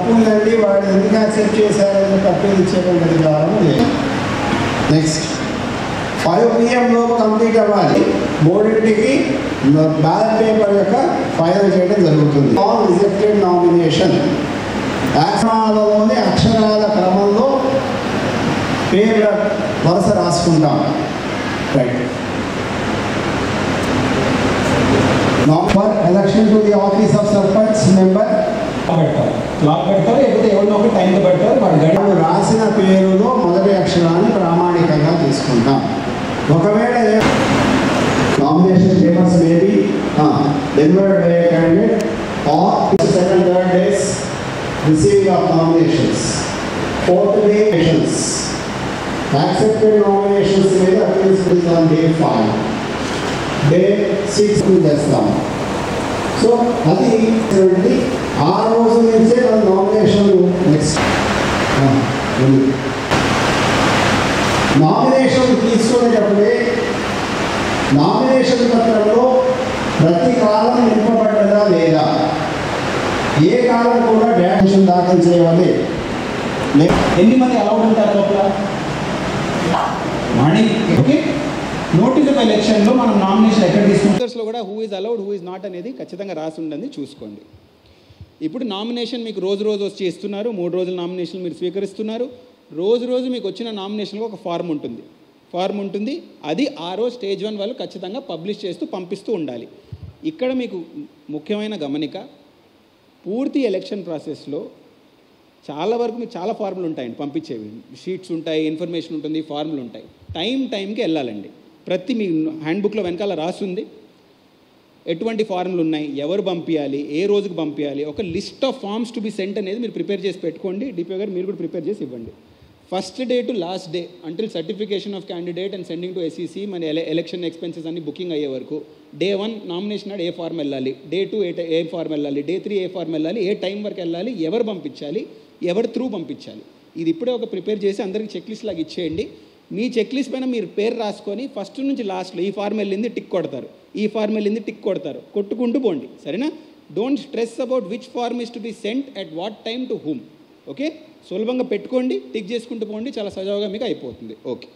తప్పు ఉందండి వాడు ఎందుకు యాక్సెప్ట్ చేశారని అప్పీల్ ఇచ్చేటువంటి అధికారం లేదు. నెక్స్ట్ 5 PM లోపు కంప్లీట్ అవ్వాలి. 3ంటికి బ్యాలెట్ పేపర్ యొక్క ఫైనల్ చేయడం జరుగుతుంది. ఆన్ రిజెక్టెడ్ నామినేషన్ అక్షరాలలోని అక్షరాల క్రమంలో పేర్ల వరుస రాసుకుంటాం. Right. For election to the office of sarpanch member clock పెడతారు, లేకపోతే ఎవరినో ఒక టైం పెడతారు. వాడు రాసిన పేరులో మొదటి అక్షరాన్ని ప్రామాణికంగా తీసుకుంటాం. ఒకవేళ nomination papers maybe delivered by a candidate or 2nd 3rd days receiving of nominations, 4th day nominations, accepted nominations మీద appeals is on day 5, day 6 చేస్తాం. సో అది ఆ రోజు నుంచే మన నామినేషన్ నెక్స్ట్ నామినేషన్ తీసుకునేటప్పుడే నామినేషన్ పత్రంలో ప్రతి కాలం నింపబడ్డదా లేదా, ఏ కాలం కూడా డాక్యుమెంట్ దాఖలు చేయాలి. ఎన్ని మంది అలౌడ్ ఉంటారు లోపల మనీ? ఓకే, నోటీస్ ఆఫ్ ఎలక్షన్లో మనం నామినేషన్ ఎక్కడ తీసుకుంటార్స్లో కూడా who is allowed who is not అనేది ఖచ్చితంగా రాసి ఉండని చూసుకోండి. ఇప్పుడు నామినేషన్ మీకు రోజు వచ్చి ఇస్తున్నారు. 3 రోజుల నామినేషన్ మీరు స్వీకరిస్తున్నారు. రోజు మీకు వచ్చిన నామినేషన్లో ఒక ఫార్మ్ ఉంటుంది. అది ఆ రోజు స్టేజ్ 1 వాళ్ళు ఖచ్చితంగా పబ్లిష్ చేస్తూ పంపిస్తూ ఉండాలి. ఇక్కడ మీకు ముఖ్యమైన గమనిక, పూర్తి ఎలక్షన్ ప్రాసెస్లో చాలా వరకు మీకు చాలా ఫార్ములు ఉంటాయండి పంపించేవి. షీట్స్ ఉంటాయి, ఇన్ఫర్మేషన్ ఉంటుంది, ఫార్ములు ఉంటాయి. టైంకి వెళ్ళాలండి. ప్రతి మీ హ్యాండ్బుక్లో వెనకాల రాసుంది ఎటువంటి ఫార్ములు ఉన్నాయి, ఎవరు పంపించాలి, ఏ రోజుకు పంపించాలి. ఒక list of forms to be sent అనేది మీరు ప్రిపేర్ చేసి పెట్టుకోండి. డిపిఓ గారు మీరు కూడా ప్రిపేర్ చేసి ఇవ్వండి. First day to last day until certification of candidate and sending to SEC మన ఎలక్షన్ ఎక్స్పెన్సెస్ అన్ని బుకింగ్ అయ్యే వరకు డే 1 నామినేషన్ నాడు ఏ ఫార్మ్ వెళ్ళాలి, డే 2 ఏ ఫార్మ్ వెళ్ళాలి, డే 3 ఏ ఫార్మ్ వెళ్ళాలి, ఏ టైం వరకు వెళ్ళాలి, ఎవరు పంపించాలి, ఎవరు త్రూ పంపించాలి. ఇది ఇప్పుడే ఒక ప్రిపేర్ చేసి అందరికీ చెక్ లిస్ట్ లాగా ఇచ్చేయండి. మీ చెక్ లిస్ట్ పైన మీరు పేరు రాసుకొని ఫస్ట్ నుంచి లాస్ట్లో ఈ ఫార్మ్ వెళ్ళింది టిక్ కొడతారు, ఈ ఫార్మ్ వెళ్ళింది టిక్ కొడతారు, కొట్టుకుంటూ పోండి. సరేనా? Don't stress about which form is to be sent at what time to whom. Okay, సులభంగా పెట్టుకోండి, టిక్ చేసుకుంటూ పోండి, చాలా సజావుగా మీకు అయిపోతుంది. ఓకే.